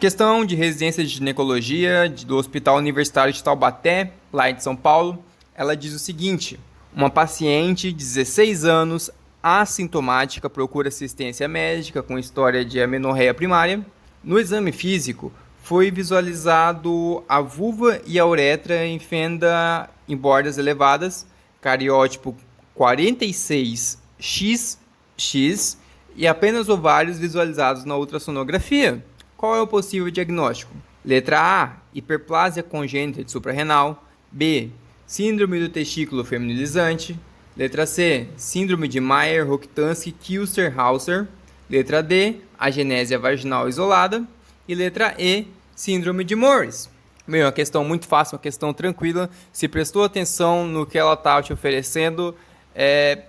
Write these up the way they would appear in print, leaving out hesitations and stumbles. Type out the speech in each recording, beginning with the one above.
Questão de residência de ginecologia do Hospital Universitário de Taubaté, lá de São Paulo, ela diz o seguinte: uma paciente de 16 anos, assintomática, procura assistência médica com história de amenorreia primária. No exame físico, foi visualizado a vulva e a uretra em fenda em bordas elevadas, cariótipo 46XX e apenas ovários visualizados na ultrassonografia. Qual é o possível diagnóstico? Letra A, hiperplasia congênita de suprarrenal. B, síndrome do testículo feminilizante. Letra C, síndrome de Mayer-Rokitansky-Kuster-Hauser. Letra D, agenésia vaginal isolada. E letra E, síndrome de Morris. Bem, uma questão muito fácil, uma questão tranquila. Se prestou atenção no que ela está te oferecendo, é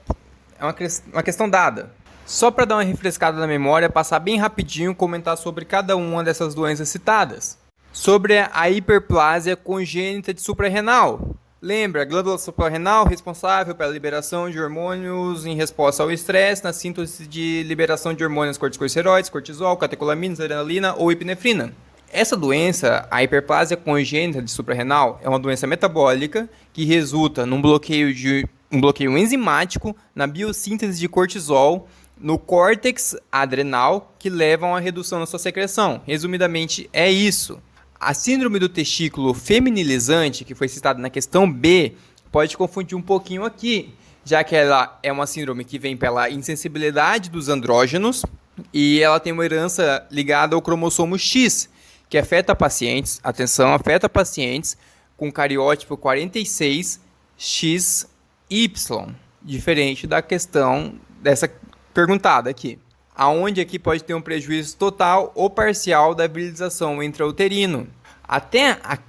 uma questão dada. Só para dar uma refrescada na memória, passar bem rapidinho, comentar sobre cada uma dessas doenças citadas. Sobre a hiperplasia congênita de suprarrenal. Lembra, a glândula suprarrenal responsável pela liberação de hormônios em resposta ao estresse, na síntese de liberação de hormônios corticosteroides, cortisol, catecolaminas, adrenalina ou epinefrina. Essa doença, a hiperplasia congênita de suprarrenal, é uma doença metabólica que resulta num bloqueio enzimático na biossíntese de cortisol no córtex adrenal, que levam à redução da sua secreção. Resumidamente, é isso. A síndrome do testículo feminilizante, que foi citada na questão B, pode confundir um pouquinho aqui, já que ela é uma síndrome que vem pela insensibilidade dos andrógenos e ela tem uma herança ligada ao cromossomo X, que afeta pacientes, atenção, afeta pacientes com cariótipo 46XY, diferente da questão dessa perguntada aqui, aonde aqui pode ter um prejuízo total ou parcial da virilização intrauterino.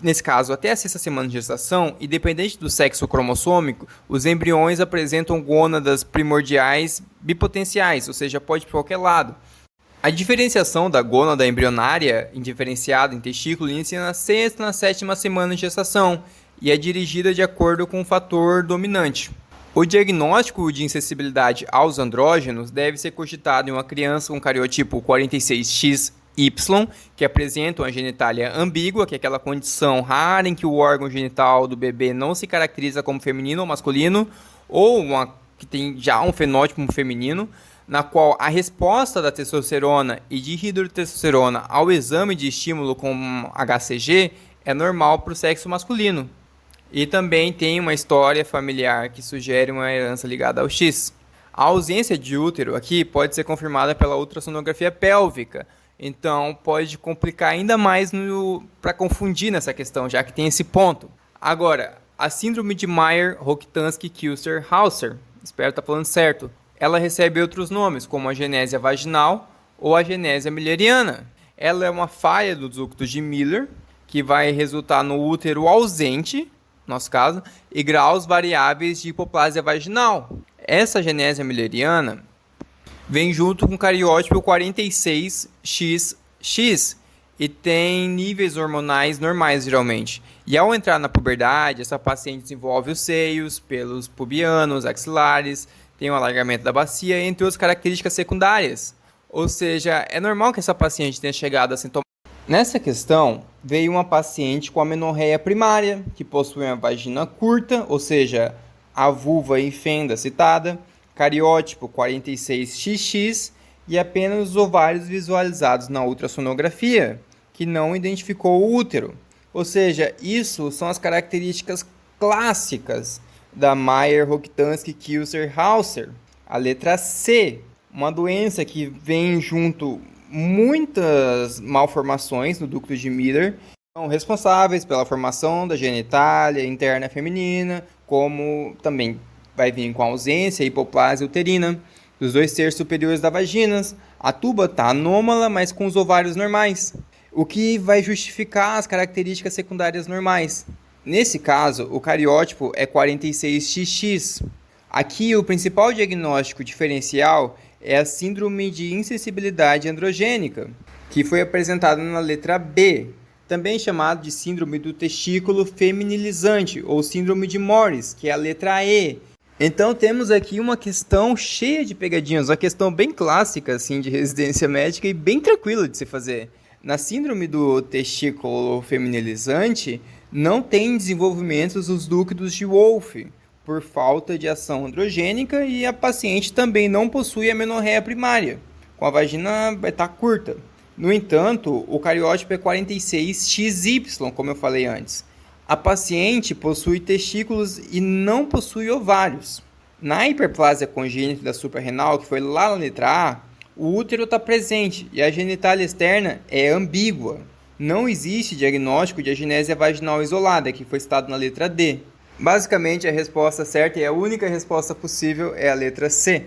Nesse caso, até a sexta semana de gestação, independente do sexo cromossômico, os embriões apresentam gônadas primordiais bipotenciais, ou seja, pode ir para qualquer lado. A diferenciação da gônada embrionária indiferenciada em testículo inicia na sexta e na sétima semana de gestação e é dirigida de acordo com o fator dominante. O diagnóstico de insensibilidade aos andrógenos deve ser cogitado em uma criança com cariotipo 46XY, que apresenta uma genitália ambígua, que é aquela condição rara em que o órgão genital do bebê não se caracteriza como feminino ou masculino, ou uma que tem já um fenótipo feminino, na qual a resposta da testosterona e de hidrotestosterona ao exame de estímulo com HCG é normal para o sexo masculino. E também tem uma história familiar que sugere uma herança ligada ao X. A ausência de útero aqui pode ser confirmada pela ultrassonografia pélvica, então pode complicar ainda mais para confundir nessa questão, já que tem esse ponto. Agora, a síndrome de Mayer-Rokitansky-Kuster-Hauser, espero estar falando certo, ela recebe outros nomes, como a agenésia vaginal ou a agenésia mülleriana. Ela é uma falha do ducto de Miller, que vai resultar no útero ausente, nosso caso, e graus variáveis de hipoplasia vaginal. Essa agenésia mülleriana vem junto com o cariótipo 46XX e tem níveis hormonais normais, geralmente. E ao entrar na puberdade, essa paciente desenvolve os seios, pelos pubianos, axilares, tem um alargamento da bacia, entre outras características secundárias. Ou seja, é normal que essa paciente tenha chegado a sintomas. Nessa questão, veio uma paciente com amenorreia primária, que possui uma vagina curta, ou seja, a vulva em fenda citada, cariótipo 46XX e apenas os ovários visualizados na ultrassonografia, que não identificou o útero. Ou seja, isso são as características clássicas da Mayer-Rokitansky-Kuster-Hauser. A letra C, uma doença que vem junto muitas malformações no ducto de Miller, são responsáveis pela formação da genitália interna feminina, como também vai vir com a ausência e hipoplasia uterina dos 2/3 superiores da vagina. A tuba está anômala, mas com os ovários normais, o que vai justificar as características secundárias normais. Nesse caso, o cariótipo é 46XX. Aqui, o principal diagnóstico diferencial é a síndrome de insensibilidade androgênica, que foi apresentada na letra B, também chamado de síndrome do testículo feminilizante ou síndrome de Morris, que é a letra E. Então temos aqui uma questão cheia de pegadinhas, uma questão bem clássica assim, de residência médica e bem tranquila de se fazer. Na síndrome do testículo feminilizante, não tem desenvolvimento dos ductos de Wolff, por falta de ação androgênica, e a paciente também não possui amenorreia primária, com a vagina vai estar curta. No entanto, o cariótipo é 46XY, como eu falei antes. A paciente possui testículos e não possui ovários. Na hiperplasia congênita da suprarrenal, que foi lá na letra A, o útero está presente e a genitália externa é ambígua. Não existe diagnóstico de agenésia vaginal isolada, que foi citado na letra D. Basicamente, a resposta certa e a única resposta possível é a letra C.